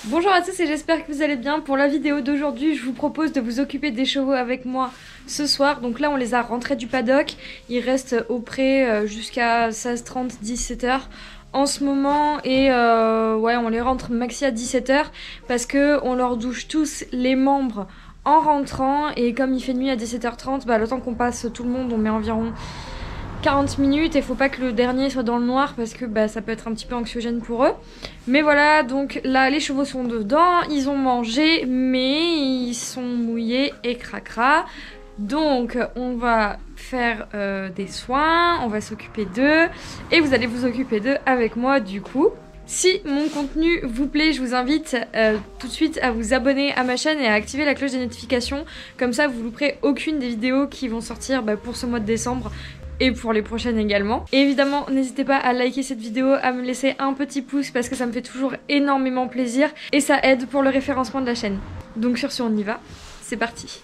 Bonjour à tous et j'espère que vous allez bien. Pour la vidéo d'aujourd'hui, je vous propose de vous occuper des chevaux avec moi ce soir. Donc là, on les a rentrés du paddock. Ils restent au pré jusqu'à 16h30, 17h en ce moment. Et ouais, on les rentre maxi à 17h parce que on leur douche tous les membres en rentrant. Et comme il fait nuit à 17h30, bah, le temps qu'on passe tout le monde, on met environ 40 minutes et faut pas que le dernier soit dans le noir parce que bah, ça peut être un petit peu anxiogène pour eux. Mais voilà, donc là les chevaux sont dedans, ils ont mangé mais ils sont mouillés et cracra. Donc on va faire des soins, on va s'occuper d'eux et vous allez vous occuper d'eux avec moi du coup. Si mon contenu vous plaît, je vous invite tout de suite à vous abonner à ma chaîne et à activer la cloche des notifications. Comme ça vous louperez aucune des vidéos qui vont sortir pour ce mois de décembre. Et pour les prochaines également. Et évidemment, n'hésitez pas à liker cette vidéo, à me laisser un petit pouce parce que ça me fait toujours énormément plaisir et ça aide pour le référencement de la chaîne. Donc sur ce, on y va, c'est parti.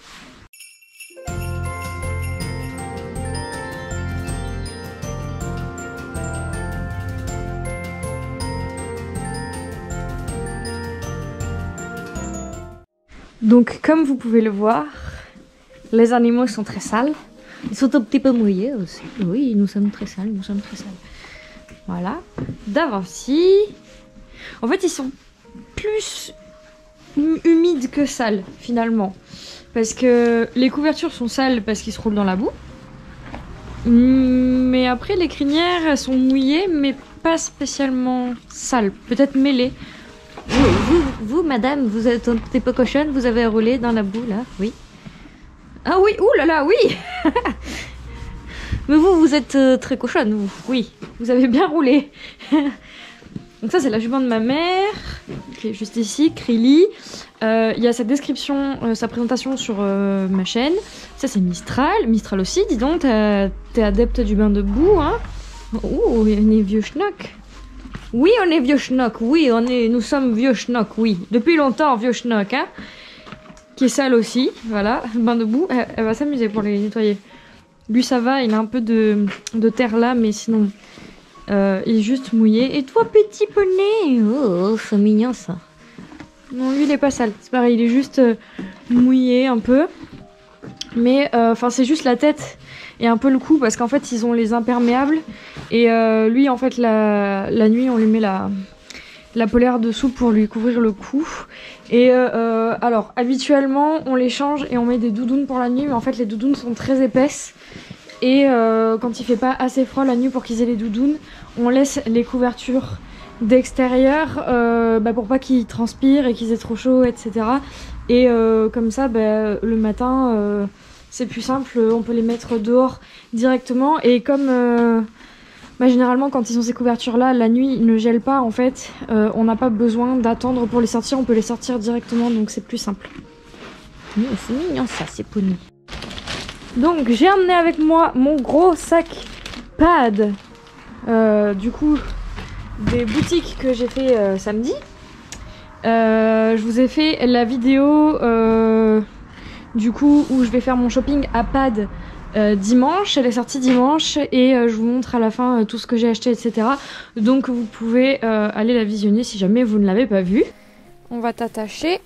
Donc comme vous pouvez le voir, les animaux sont très sales. Ils sont un petit peu mouillés aussi. Oui, nous sommes très sales, nous sommes très sales. Voilà. D'avant-ci. En fait, ils sont plus humides que sales, finalement. Parce que les couvertures sont sales parce qu'ils se roulent dans la boue. Mais après, les crinières, elles sont mouillées, mais pas spécialement sales. Peut-être mêlées. Oui, vous, madame, vous êtes un petit peu cochonne, vous avez roulé dans la boue, là, oui. Ah oui, ouh là là, oui. Mais vous êtes très cochonne, vous. Oui, vous avez bien roulé. Donc ça, c'est la jument de ma mère, qui est juste ici, Krilly. Il y a sa description, sa présentation sur ma chaîne. Ça, c'est Mistral. Mistral aussi, dis donc, t'es adepte du bain de boue, hein. Oh, on est vieux schnock. Oui, on est vieux schnock, oui, nous sommes vieux schnock, oui. Depuis longtemps, vieux schnock, hein. Qui est sale aussi, voilà, bain de boue, elle va s'amuser pour les nettoyer. Lui ça va, il a un peu de terre là, mais sinon il est juste mouillé. Et toi petit poney, oh c'est mignon ça. Non lui il est pas sale, c'est pareil, il est juste mouillé un peu. Mais enfin c'est juste la tête et un peu le cou parce qu'en fait ils ont les imperméables. Et lui en fait la nuit on lui met la polaire dessous pour lui couvrir le cou. Et alors habituellement on les change et on met des doudounes pour la nuit, mais en fait les doudounes sont très épaisses et quand il fait pas assez froid la nuit pour qu'ils aient les doudounes, on laisse les couvertures d'extérieur pour pas qu'ils transpirent et qu'ils aient trop chaud, etc. Et comme ça le matin c'est plus simple, on peut les mettre dehors directement. Et comme généralement quand ils ont ces couvertures là, la nuit ils ne gèlent pas en fait, on n'a pas besoin d'attendre pour les sortir, on peut les sortir directement donc c'est plus simple. Oui, c'est mignon ça, c'est pony. Donc j'ai emmené avec moi mon gros sac pad, du coup des boutiques que j'ai fait samedi. Je vous ai fait la vidéo du coup où je vais faire mon shopping à pad dimanche, elle est sortie dimanche et je vous montre à la fin tout ce que j'ai acheté, etc. Donc vous pouvez aller la visionner si jamais vous ne l'avez pas vue. On va t'attacher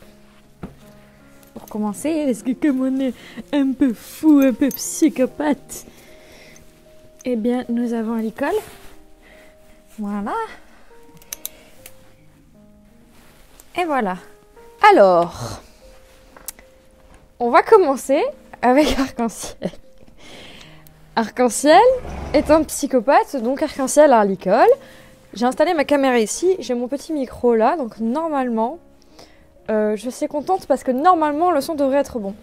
pour commencer parce que comme on est un peu fou, un peu psychopathe, eh bien nous avons l'école. Voilà. Et voilà. Alors, on va commencer avec Arc-en-Ciel. Arc-en-Ciel est un psychopathe, donc Arc-en-Ciel à l'école. J'ai installé ma caméra ici, j'ai mon petit micro là, donc normalement, je suis contente parce que normalement le son devrait être bon.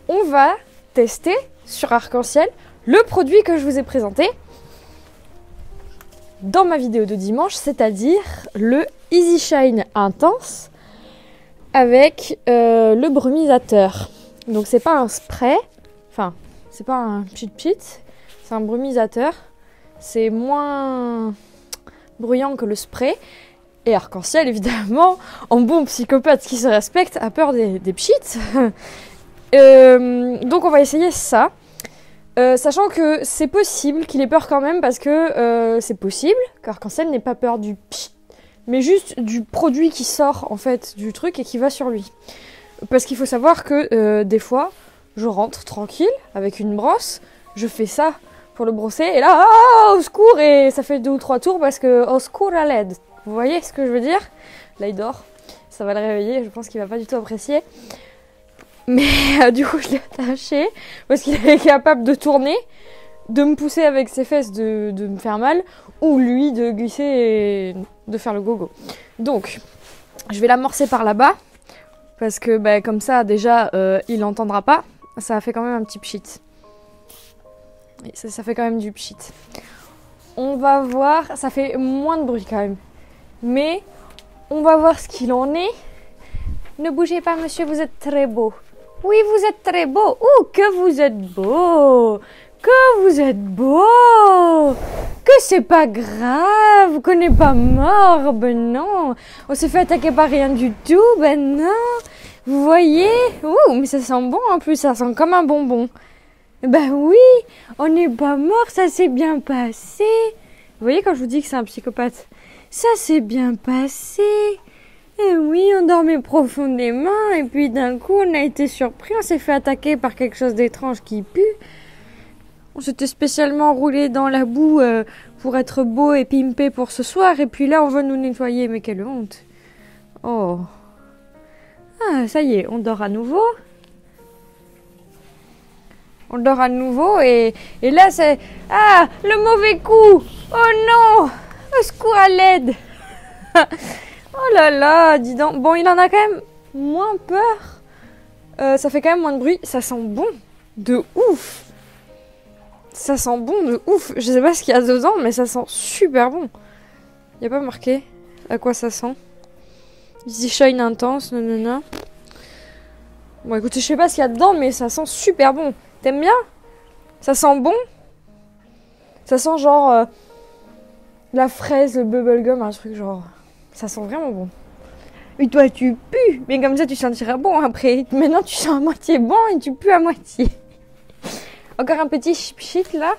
On va tester sur Arc-en-Ciel le produit que je vous ai présenté dans ma vidéo de dimanche, c'est-à-dire le Easy Shine Intense avec le brumisateur. Donc c'est pas un spray, enfin c'est pas un pchit-pchit, c'est un brumisateur. C'est moins bruyant que le spray. Et Arc-en-Ciel, évidemment, en bon psychopathe qui se respecte, a peur des pchits. Donc on va essayer ça. Sachant que c'est possible qu'il ait peur quand même parce que c'est possible qu'Arc-en-Ciel n'ait pas peur du pchit mais juste du produit qui sort en fait du truc et qui va sur lui. Parce qu'il faut savoir que des fois, je rentre tranquille avec une brosse, je fais ça pour le brosser et là, au secours, et ça fait 2 ou 3 tours parce que au secours à l'aide. Vous voyez ce que je veux dire? Là il dort, ça va le réveiller, je pense qu'il va pas du tout apprécier. Mais du coup je l'ai attaché parce qu'il est capable de tourner, de me pousser avec ses fesses, de me faire mal, ou lui de glisser et de faire le gogo. Donc je vais l'amorcer par là-bas parce que bah, comme ça déjà il n'entendra pas. Ça fait quand même un petit pchit. Ça fait quand même du pchit. On va voir, ça fait moins de bruit quand même. Mais on va voir ce qu'il en est. Ne bougez pas monsieur, vous êtes très beau. Oui, vous êtes très beau. Ouh, que vous êtes beau. Que vous êtes beau. Que c'est pas grave, qu'on n'est pas mort. Ben non. On s'est fait attaquer par rien du tout. Ben non. Vous voyez? Ouh, mais ça sent bon en plus, ça sent comme un bonbon. Ben oui, on n'est pas mort, ça s'est bien passé. Vous voyez quand je vous dis que c'est un psychopathe? Ça s'est bien passé. Et oui, on dormait profondément et puis d'un coup on a été surpris, on s'est fait attaquer par quelque chose d'étrange qui pue. On s'était spécialement roulé dans la boue pour être beau et pimpé pour ce soir et puis là on veut nous nettoyer, mais quelle honte. Oh. Ah, ça y est, on dort à nouveau. On dort à nouveau et là c'est... Ah, le mauvais coup. Oh non. Au secours à l'aide. Oh là là, dis donc. Bon, il en a quand même moins peur. Ça fait quand même moins de bruit. Ça sent bon de ouf. Ça sent bon de ouf. Je sais pas ce qu'il y a dedans, mais ça sent super bon. Il n'y a pas marqué à quoi ça sent. Easy Shine intense, nanana. Bon, écoutez, je sais pas ce qu'il y a dedans, mais ça sent super bon. T'aimes bien? Ça sent bon? Ça sent genre la fraise, le bubblegum, un truc genre... Ça sent vraiment bon. Et toi, tu pues. Mais comme ça, tu sentiras bon après. Maintenant, tu sens à moitié bon et tu pues à moitié. Encore un petit shit là.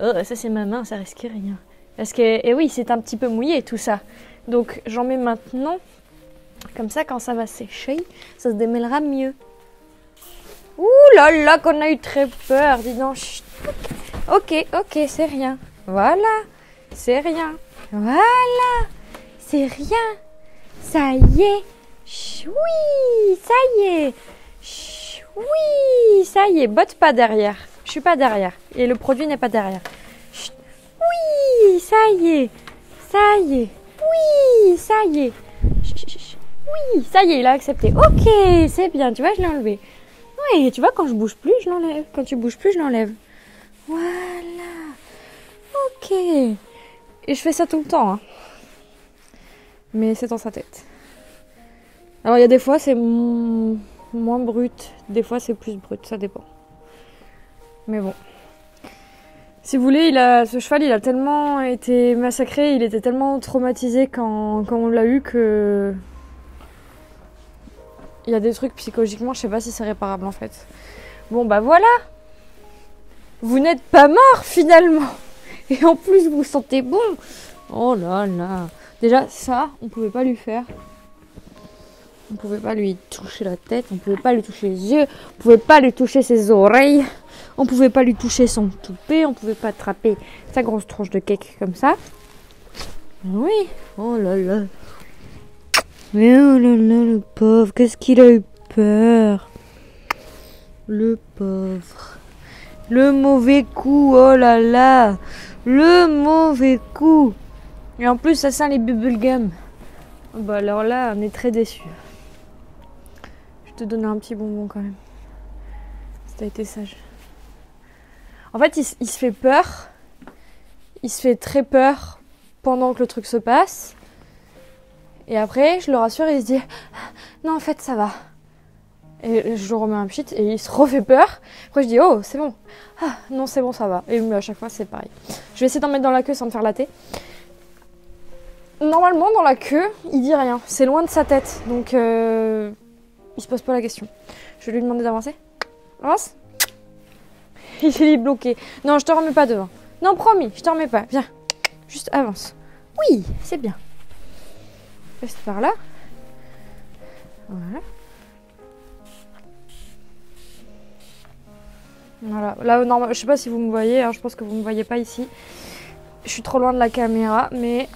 Oh, ça, c'est ma main, ça risque rien. Parce que, et oui, c'est un petit peu mouillé tout ça. Donc, j'en mets maintenant. Comme ça, quand ça va sécher, ça se démêlera mieux. Ouh là là, qu'on a eu très peur, dis donc. Chut. Ok, c'est rien. Voilà, c'est rien. Voilà, c'est rien. Ça y est. Oui, ça y est. Oui, ça y est. Botte pas derrière. Je suis pas derrière. Et le produit n'est pas derrière. Chut. Oui, ça y est. Ça y est. Oui, ça y est. Oui, ça y est, il a accepté. Ok, c'est bien. Tu vois, je l'ai enlevé. Oui, tu vois, quand je bouge plus, je l'enlève. Quand tu bouges plus, je l'enlève. Voilà. Ok. Et je fais ça tout le temps. Hein. Mais c'est dans sa tête. Alors, il y a des fois, c'est moins brut. Des fois, c'est plus brut. Ça dépend. Mais bon. Si vous voulez, ce cheval, il a tellement été massacré. Il était tellement traumatisé quand on l'a eu que... Il y a des trucs psychologiquement, je sais pas si c'est réparable en fait. Bon bah voilà. Vous n'êtes pas mort finalement. Et en plus vous sentez bon. Oh là là. Déjà ça, on pouvait pas lui faire. On pouvait pas lui toucher la tête, on pouvait pas lui toucher les yeux, on pouvait pas lui toucher ses oreilles, on pouvait pas lui toucher son toupet, on pouvait pas attraper sa grosse tronche de cake comme ça. Oui. Oh là là. Mais oh là là, le pauvre, qu'est-ce qu'il a eu peur. Le pauvre. Le mauvais coup, oh là là. Le mauvais coup. Et en plus, ça sent les bubblegum. Bah alors là, on est très déçus. Je te donne un petit bonbon quand même. Si t'as été sage. En fait, il se fait peur. Il se fait très peur pendant que le truc se passe. Et après, je le rassure et il se dit « Non, en fait, ça va. » Et je lui remets un pchit et il se refait peur. Après, je dis « Oh, c'est bon. » « Ah, non, c'est bon, ça va. » Et à chaque fois, c'est pareil. Je vais essayer d'en mettre dans la queue sans me faire latter. Normalement, dans la queue, il dit rien. C'est loin de sa tête. Donc, il se pose pas la question. Je vais lui demander d'avancer. Avance. Il est bloqué. Non, je te remets pas devant. Non, promis, je te remets pas. Viens. Juste avance. Oui, c'est bien. Reste par là. Voilà. Voilà. Là, normal, je sais pas si vous me voyez, hein, je pense que vous me voyez pas ici. Je suis trop loin de la caméra, mais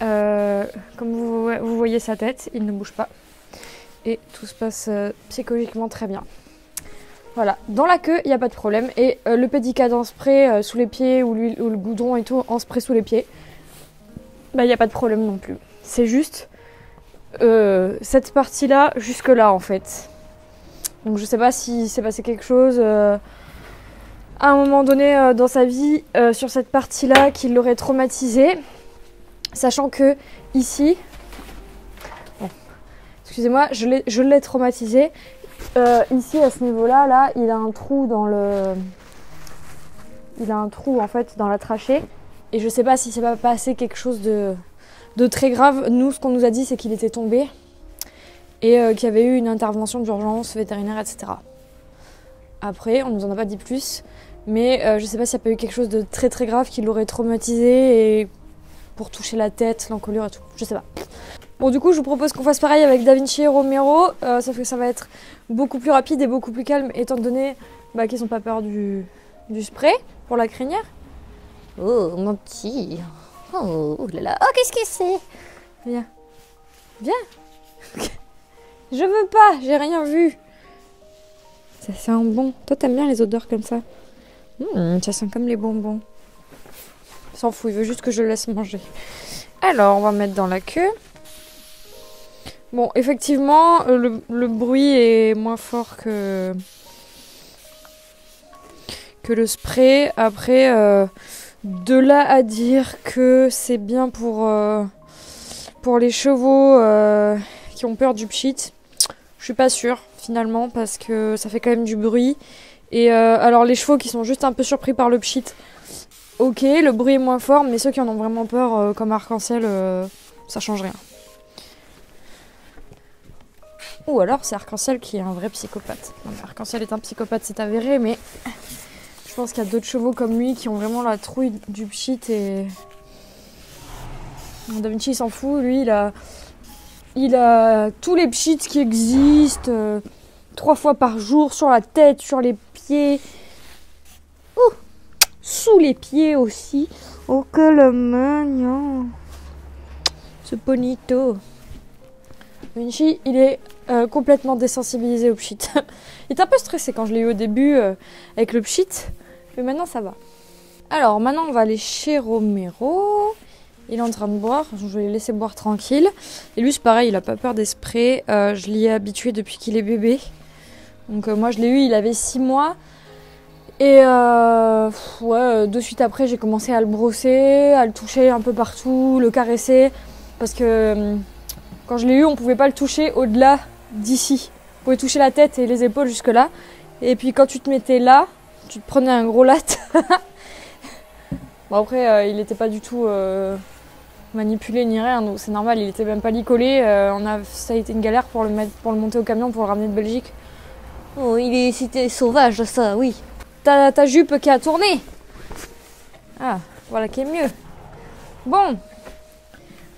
comme vous voyez sa tête, il ne bouge pas. Et tout se passe psychologiquement très bien. Voilà, dans la queue, il n'y a pas de problème. Et le pédicade en spray sous les pieds ou le goudron et tout en spray sous les pieds, bah il n'y a pas de problème non plus. C'est juste cette partie-là jusque-là en fait. Donc je sais pas si s'est passé quelque chose à un moment donné dans sa vie sur cette partie-là qui l'aurait traumatisé. Sachant que ici, bon, excusez-moi, je l'ai traumatisé. Ici à ce niveau-là, là, il a un trou dans le... Il a un trou en fait dans la trachée. Et je sais pas si c'est pas passé quelque chose de très grave. Nous, ce qu'on nous a dit, c'est qu'il était tombé. Et qu'il y avait eu une intervention d'urgence vétérinaire, etc. Après, on nous en a pas dit plus. Mais je sais pas s'il n'y a pas eu quelque chose de très très grave qui l'aurait traumatisé et pour toucher la tête, l'encolure et tout. Je sais pas. Bon, du coup, je vous propose qu'on fasse pareil avec Da Vinci et Romero, sauf que ça va être beaucoup plus rapide et beaucoup plus calme, étant donné qu'ils n'ont pas peur du spray pour la crinière. Oh, mon petit. Oh là là. Oh, qu'est-ce que c'est? Viens. Viens. Je veux pas, j'ai rien vu. Ça sent bon. Toi, t'aimes bien les odeurs comme ça. Ça sent comme les bonbons. Il s'en fout, il veut juste que je le laisse manger. Alors, on va mettre dans la queue. Bon, effectivement, le bruit est moins fort que le spray. Après, de là à dire que c'est bien pour les chevaux qui ont peur du pchit, je suis pas sûre finalement parce que ça fait quand même du bruit. Et alors les chevaux qui sont juste un peu surpris par le pchit, ok, le bruit est moins fort, mais ceux qui en ont vraiment peur, comme Arc-en-Ciel, ça change rien. Ou alors c'est Arc-en-Ciel qui est un vrai psychopathe. Non, Arc-en-Ciel est un psychopathe, c'est avéré, mais je pense qu'il y a d'autres chevaux comme lui qui ont vraiment la trouille du pchit et... Da Vinci il s'en fout, lui il a tous les pchits qui existent, 3 fois par jour, sur la tête, sur les pieds, sous les pieds aussi. Oh que le mignon, ce bonito. Vinci, il est complètement désensibilisé au pchit. Il était un peu stressé quand je l'ai eu au début avec le pchit, mais maintenant ça va. Alors maintenant on va aller chez Romero. Il est en train de boire, je vais le laisser boire tranquille. Et lui c'est pareil, il a pas peur des sprays. Je l'y ai habitué depuis qu'il est bébé. Donc moi je l'ai eu, il avait 6 mois. Et de suite après j'ai commencé à le brosser, à le toucher un peu partout, le caresser. Parce que quand je l'ai eu, on pouvait pas le toucher au-delà d'ici. On pouvait toucher la tête et les épaules jusque là. Et puis quand tu te mettais là, tu te prenais un gros latte. Bon après il était pas du tout manipulé ni rien, donc c'est normal, il était même pas licolé. Ça a été une galère pour le monter au camion, pour le ramener de Belgique. Oh, c'était sauvage ça, oui. Ta jupe qui a tourné. Ah, voilà qui est mieux. Bon,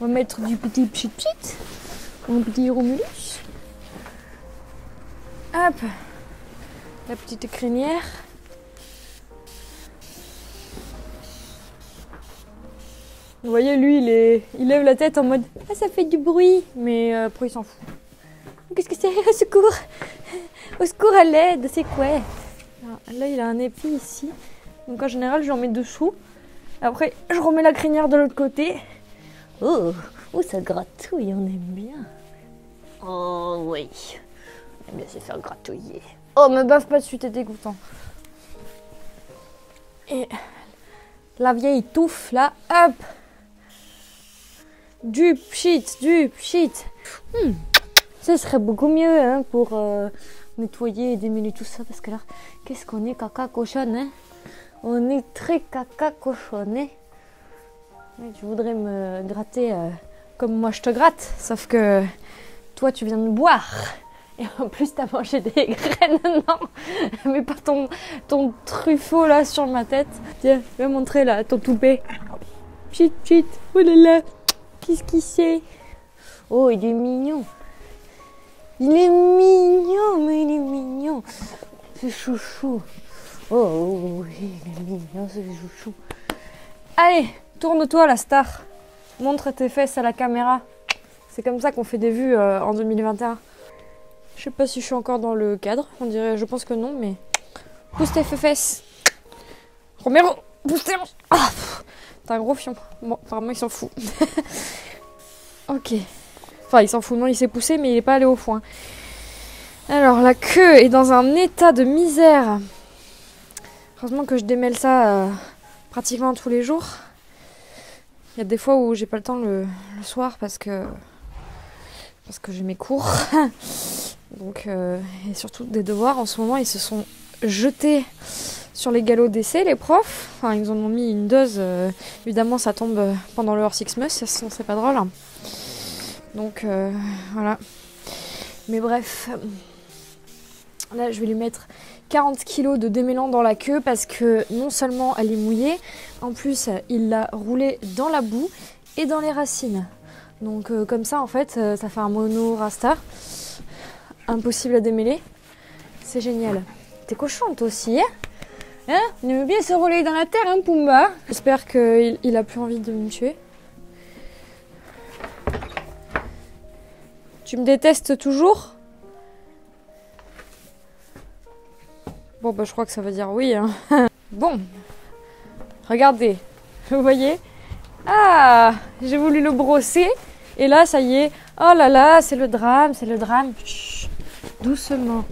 on va mettre du petit pchit, mon petit Romulus. Hop, la petite crinière. Vous voyez, lui, il lève la tête en mode « Ah, ça fait du bruit !» Mais après, il s'en fout. « Qu'est-ce que c'est? Au secours! Au secours, à l'aide! C'est quoi ?» Là, il a un épi ici. Donc, en général, je lui en mets dessous. Après, je remets la crinière de l'autre côté. Oh, ça gratouille, on aime bien. Oh, oui. On aime bien se faire gratouiller. Oh, me baffe pas dessus, t'es dégoûtant. Et la vieille touffe, là, hop! Du pchit. Ce serait beaucoup mieux hein, pour nettoyer et démêler tout ça. Parce que là, qu'est-ce qu'on est caca cochonne, hein? On est très caca cochonne, hein? Tu voudrais me gratter comme moi je te gratte. Sauf que toi, tu viens de boire. Et en plus, t'as mangé des graines, non? Mais pas ton truffaut là sur ma tête. Tiens, je vais montrer là ton toupet. Pchit, oh là là. Qu'est-ce qu'il c'est? Oh, il est mignon. Il est mignon, mais il est mignon. C'est chouchou. Oh, oui, il est mignon, c'est chouchou. Allez, tourne-toi, la star. Montre tes fesses à la caméra. C'est comme ça qu'on fait des vues en 2021. Je sais pas si je suis encore dans le cadre. On dirait, je pense que non, mais... Pousse tes fesses. Romero, pousse tes... Ah, t'as un gros fion. Bon, apparemment, il s'en fout. Ok. Enfin, il s'en fout. Non, il s'est poussé, mais il est pas allé au foin. Alors, la queue est dans un état de misère. Heureusement que je démêle ça pratiquement tous les jours. Il y a des fois où j'ai pas le temps le soir parce que j'ai mes cours. Donc, et surtout des devoirs. En ce moment, ils se sont jetés sur les galops d'essai, les profs. Enfin, ils nous en ont mis une dose. Évidemment, ça tombe pendant le hors Six Months, sinon c'est pas drôle. Donc, voilà. Mais bref, là, je vais lui mettre 40 kilos de démêlant dans la queue parce que non seulement elle est mouillée, en plus, il l'a roulée dans la boue et dans les racines. Donc, comme ça, en fait, ça fait un mono rasta. Impossible à démêler. C'est génial. T'es cochon, toi aussi, hein? Hein? Il aime bien se rouler dans la terre, hein, Pumba? J'espère qu'il a plus envie de me tuer. Tu me détestes toujours? Bon, bah, je crois que ça veut dire oui, hein. Bon. Regardez. Vous voyez? Ah! J'ai voulu le brosser. Et là, ça y est. Oh là là, c'est le drame, c'est le drame. Chut. Doucement.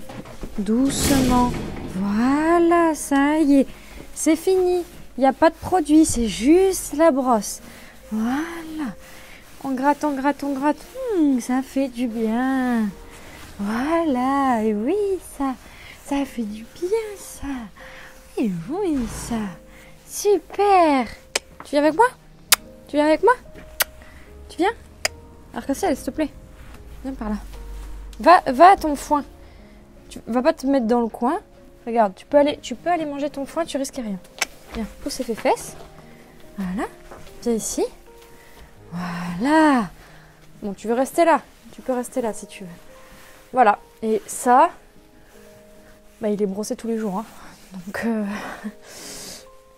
Doucement. Voilà, ça y est. C'est fini. Il n'y a pas de produit, c'est juste la brosse. Voilà. On gratte, on gratte, on gratte. Ça fait du bien. Voilà. Et oui, ça fait du bien, ça. Et oui, ça. Super. Tu viens avec moi? Tu viens avec moi? Tu viens? Arc-en-ciel, s'il te plaît. Viens par là. Va à ton foin. Tu vas pas te mettre dans le coin. Regarde, tu peux aller manger ton foin, tu risques rien. Viens, pousse tes fesses. Voilà. Viens ici. Voilà. Bon, tu veux rester là. Tu peux rester là si tu veux. Voilà. Et ça, bah, il est brossé tous les jours. Hein. Donc,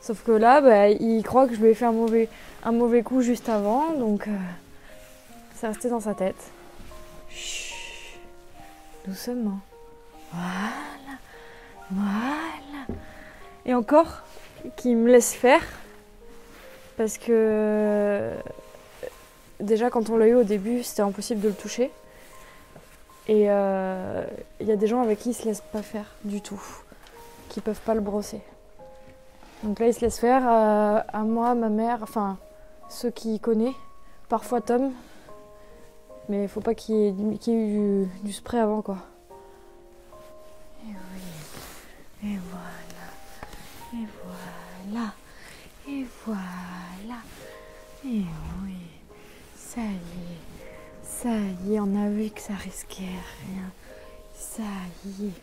sauf que là, bah, il croit que je lui ai fait un mauvais coup juste avant. Donc, c'est resté dans sa tête. Chut. Doucement. Voilà. Voilà. Et encore, qu'il me laisse faire. Parce que déjà, quand on l'a eu au début, c'était impossible de le toucher. Et il y a des gens avec qui il se laisse pas faire du tout. Qui peuvent pas le brosser. Donc là, il se laisse faire à moi, ma mère, enfin, ceux qui connaissent. Parfois Tom. Mais il faut pas qu'il y ait du spray avant, quoi. Et oui. Et voilà. Et voilà. Et voilà. Et oui. Ça y est, on a vu que ça risquait rien. Ça y est.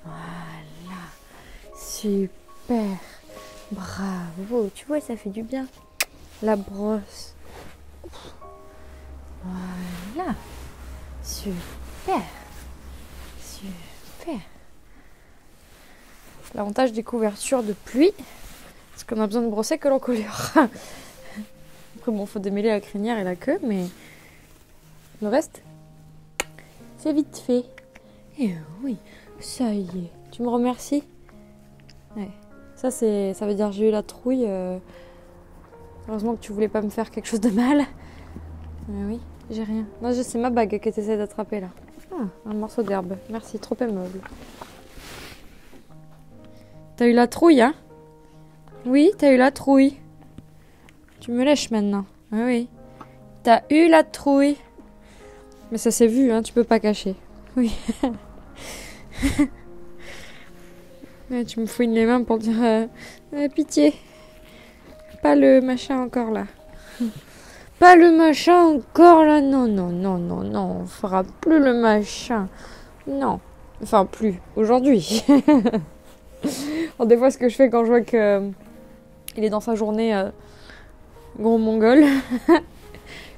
Voilà. Super. Bravo. Tu vois, ça fait du bien. La brosse. Voilà. Super. Super. L'avantage des couvertures de pluie, c'est qu'on a besoin de brosser que l'encolure. Après, bon, faut démêler la crinière et la queue, mais le reste, c'est vite fait. Et oui, ça y est. Tu me remercies? Ouais. Ça veut dire j'ai eu la trouille. Heureusement que tu voulais pas me faire quelque chose de mal. Mais oui, j'ai rien. Non, c'est ma bague que tu essaies d'attraper là. Ah, un morceau d'herbe. Merci, trop aimable. T'as eu la trouille, hein? Oui, t'as eu la trouille. Tu me lèches maintenant. Oui, oui. T'as eu la trouille. Mais ça s'est vu, hein, tu peux pas cacher. Oui. Ouais, tu me fouines les mains pour dire pitié. Pas le machin encore là. Pas le machin encore là. Non, non, non, non, non. On fera plus le machin. Non. Enfin, plus. Aujourd'hui. Alors, des fois, ce que je fais quand je vois que il est dans sa journée gros mongol,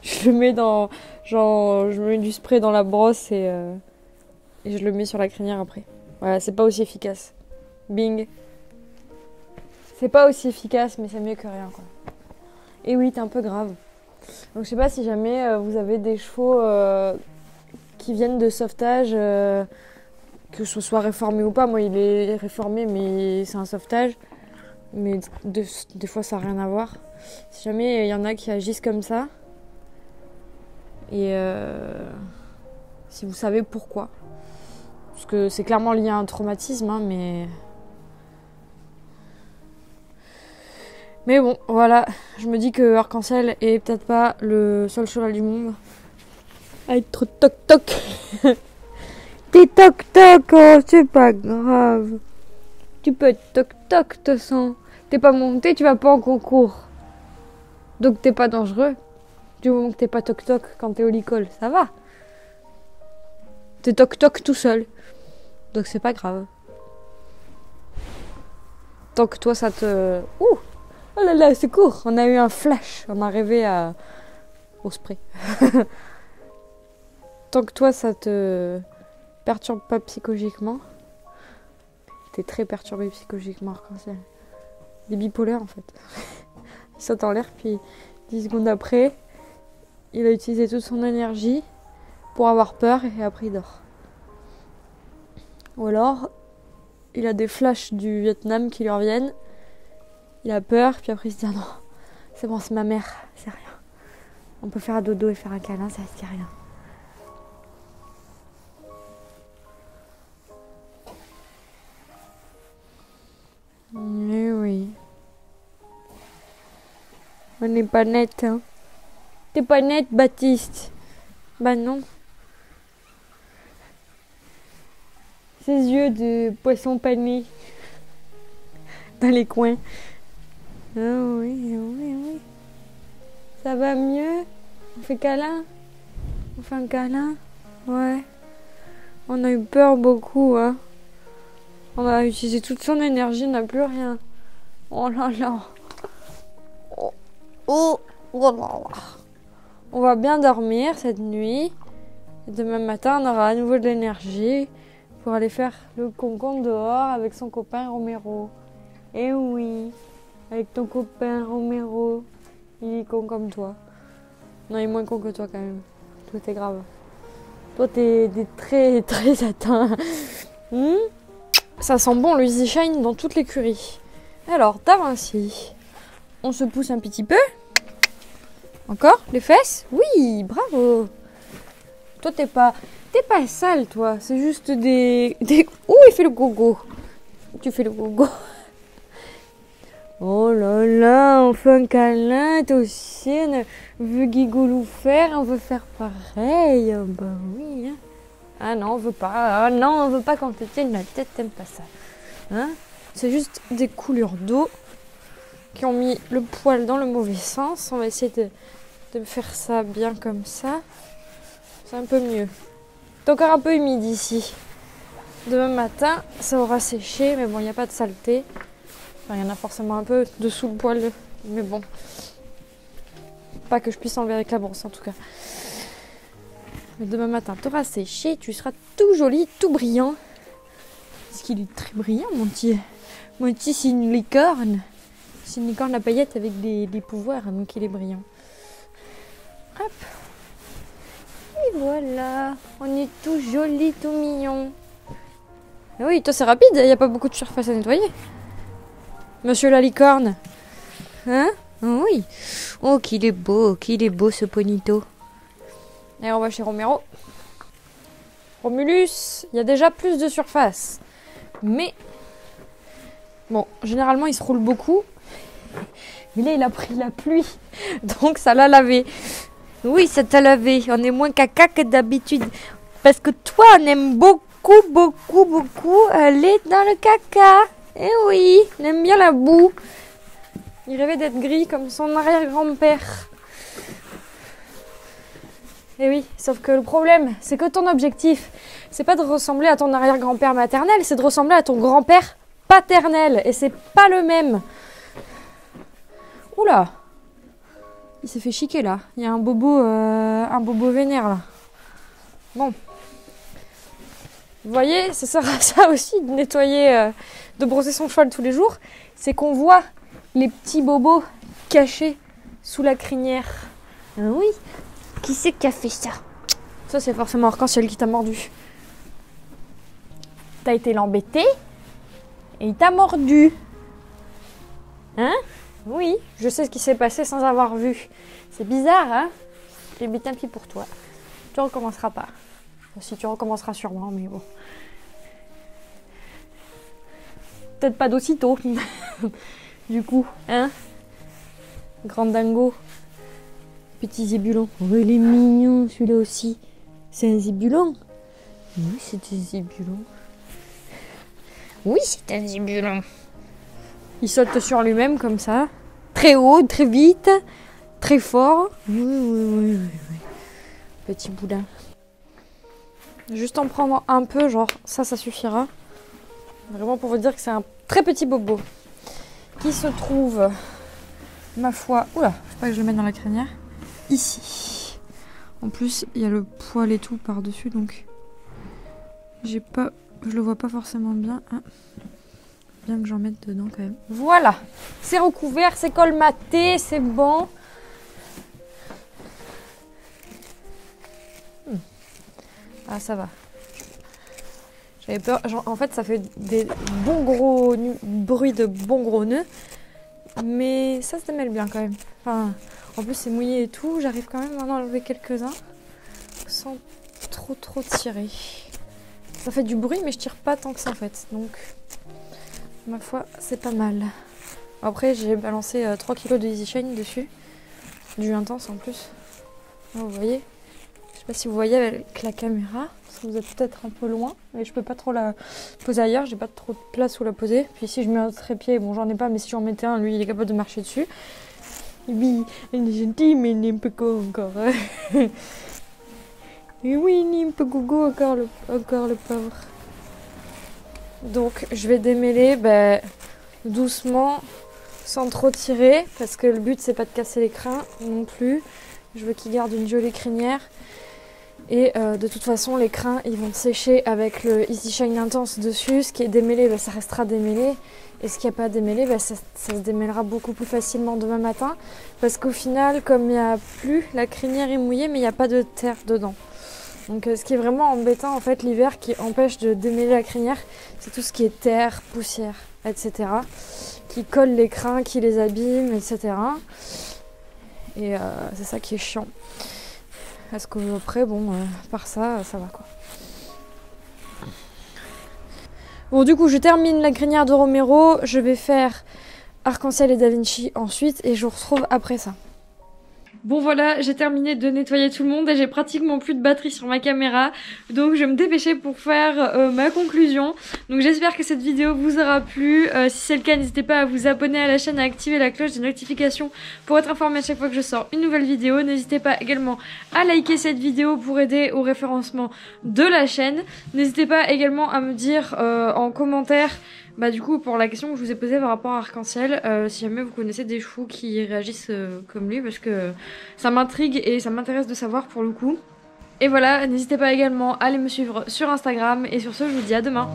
Je le mets dans... Genre, je mets du spray dans la brosse et je le mets sur la crinière après. Voilà, c'est pas aussi efficace. Bing. C'est pas aussi efficace, mais c'est mieux que rien, quoi. Et oui, t'es un peu grave. Donc je sais pas si jamais vous avez des chevaux qui viennent de sauvetage, que ce soit réformé ou pas. Moi, il est réformé, mais c'est un sauvetage. Mais des fois, ça n'a rien à voir. Si jamais il y en a qui agissent comme ça, et si vous savez pourquoi. Parce que c'est clairement lié à un traumatisme, hein, mais bon, voilà. Je me dis que Arc-en-Ciel est peut-être pas le seul cheval du monde à être toc-toc. T'es toc-toc, oh, c'est pas grave. Tu peux être toc-toc, de toute façon. T'es pas monté, tu vas pas en concours. Donc t'es pas dangereux. Du moment que t'es pas toc-toc quand t'es au licol, ça va. T'es toc-toc tout seul. Donc c'est pas grave. Tant que toi ça te... Ouh! Oh là là, c'est court. On a eu un flash. On a rêvé au spray. Tant que toi ça te perturbe pas psychologiquement. T'es très perturbé psychologiquement, Arc-en-Ciel. Il est bipolaire en fait. Il saute en l'air, puis 10 secondes après, il a utilisé toute son énergie pour avoir peur et après il dort. Ou alors, il a des flashs du Vietnam qui lui reviennent. Il a peur, puis après il se dit ah non, c'est bon, c'est ma mère, c'est rien. On peut faire un dodo et faire un câlin, ça risque rien. Mais oui. On n'est pas net, hein. T'es pas net, Baptiste. Bah non. Ses yeux de poisson pané dans les coins. Ah oui, oui, oui. Ça va mieux? On fait câlin? On fait un câlin? Ouais. On a eu peur beaucoup, hein. On a utilisé toute son énergie, on n'a plus rien. Oh là là. Oh là là. On va bien dormir cette nuit. Et demain matin, on aura à nouveau de l'énergie pour aller faire le concombre dehors avec son copain Romero. Eh oui, avec ton copain Romero. Il est con comme toi. Non, il est moins con que toi quand même. Toi, t'es grave. Toi, t'es très, très atteint. Ça sent bon le Easy Shine dans toute l'écurie. Alors, Da Vinci. On se pousse un petit peu. Encore les fesses? Oui, bravo. Toi, t'es pas sale, toi. C'est juste des... Ouh, il fait le gogo. Tu fais le gogo. Oh là là, on fait un câlin, toi aussi. On a vu Guigoulou faire, on veut faire pareil. Oh, bah oui, hein. Ah non, on veut pas. Ah non, on veut pas qu'on te tienne la tête, t'aimes pas ça. Hein? C'est juste des coulures d'eau qui ont mis le poil dans le mauvais sens. On va essayer de faire ça bien comme ça. C'est un peu mieux. C'est encore un peu humide ici. Demain matin, ça aura séché, mais bon, il n'y a pas de saleté. Enfin, il y en a forcément un peu dessous le poil, mais bon. Pas que je puisse enlever avec la brosse en tout cas. Mais demain matin, tu auras séché, tu seras tout joli, tout brillant. Parce qu'il est très brillant, mon petit. Mon petit, c'est une licorne. C'est une licorne à paillettes avec des pouvoirs, donc il est brillant. Hop. Et voilà. On est tout joli, tout mignon. Et oui, toi c'est rapide, il n'y a pas beaucoup de surface à nettoyer. Monsieur la licorne. Hein? Oui. Oh, qu'il est beau ce ponito. Et on va chez Romero. Romulus, il y a déjà plus de surface. Mais, bon, généralement il se roule beaucoup. Mais là il a pris la pluie. Donc ça l'a lavé. Oui, ça t'a lavé. On est moins caca que d'habitude. Parce que toi, on aime beaucoup aller dans le caca. Eh oui, on aime bien la boue. Il rêvait d'être gris comme son arrière-grand-père. Eh oui, sauf que le problème, c'est que ton objectif, c'est pas de ressembler à ton arrière-grand-père maternel, c'est de ressembler à ton grand-père paternel. Et c'est pas le même. Oula. il s'est fait chiquer là. Il y a un bobo vénère là. Bon. Vous voyez, ça sert à ça aussi de nettoyer, de brosser son cheval tous les jours. C'est qu'on voit les petits bobos cachés sous la crinière. Oui. Qui c'est qui a fait ça? Ça, c'est forcément Arc-en-Ciel qui t'a mordu. T'as été l'embêter et il t'a mordu. Hein? Oui, je sais ce qui s'est passé sans avoir vu. C'est bizarre, hein? Eh bien, tant pis pour toi. Tu recommenceras pas. Si tu recommenceras sûrement, mais bon. Peut-être pas d'aussitôt. Du coup, hein? Grand dingo. Petit zébulon. Oh, il est mignon, celui-là aussi. C'est un zébulon? Oui, c'est un zébulon. Oui, c'est un zébulon. Il saute sur lui-même comme ça. Très haut, très vite, très fort. Oui. Petit boudin. Juste en prendre un peu, genre ça suffira. Vraiment pour vous dire que c'est un très petit bobo. Qui se trouve, ma foi... Oula, faut pas que je le mette dans la crinière. Ici. En plus, il y a le poil et tout par-dessus, donc... je le vois pas forcément bien. Ah. Bien que j'en mette dedans quand même. Voilà, c'est recouvert, c'est colmaté, c'est bon. Ah, ça va. J'avais peur. Genre, en fait, ça fait des bons gros bruits de bons gros nœuds. Mais ça se démêle bien quand même. Enfin, en plus, c'est mouillé et tout. J'arrive quand même à en enlever quelques-uns sans trop tirer. Ça fait du bruit, mais je tire pas tant que ça en fait. Donc, ma foi, c'est pas mal. Après, j'ai balancé 3 kg de Easy Shine dessus. Du intense en plus. Là, vous voyez. Je sais pas si vous voyez avec la caméra. Parce que vous êtes peut-être un peu loin. Et je peux pas trop la poser ailleurs. J'ai pas trop de place où la poser. Puis si je mets un trépied, bon, j'en ai pas, mais si j'en mettais un, lui, il est capable de marcher dessus. Et puis, il est gentil, mais il est un peu con encore. Et oui, il est un peu gogo encore le pauvre. Donc, je vais démêler doucement, sans trop tirer, parce que le but, c'est pas de casser les crins non plus. Je veux qu'il garde une jolie crinière. Et de toute façon, les crins, ils vont sécher avec le Easy Shine Intense dessus. Ce qui est démêlé, ça restera démêlé. Et ce qui n'est pas démêlé, ça se démêlera beaucoup plus facilement demain matin. Parce qu'au final, comme il n'y a plus, la crinière est mouillée, mais il n'y a pas de terre dedans. Donc ce qui est vraiment embêtant en fait l'hiver qui empêche de démêler la crinière, c'est tout ce qui est terre, poussière, etc. Qui colle les crins, qui les abîme, etc. Et c'est ça qui est chiant. Parce qu'après, bon, par ça va quoi. Bon, du coup, je termine la crinière de Romero. Je vais faire Arc-en-Ciel et Da Vinci ensuite et je vous retrouve après ça. Bon voilà, j'ai terminé de nettoyer tout le monde et j'ai pratiquement plus de batterie sur ma caméra. Donc je vais me dépêcher pour faire ma conclusion. Donc j'espère que cette vidéo vous aura plu. Si c'est le cas, n'hésitez pas à vous abonner à la chaîne et à activer la cloche des notifications pour être informé à chaque fois que je sors une nouvelle vidéo. N'hésitez pas également à liker cette vidéo pour aider au référencement de la chaîne. N'hésitez pas également à me dire en commentaire... du coup, pour la question que je vous ai posée par rapport à Arc-en-Ciel, si jamais vous connaissez des chevaux qui réagissent comme lui, parce que ça m'intrigue et ça m'intéresse de savoir pour le coup. Et voilà, n'hésitez pas également à aller me suivre sur Instagram, et sur ce, je vous dis à demain.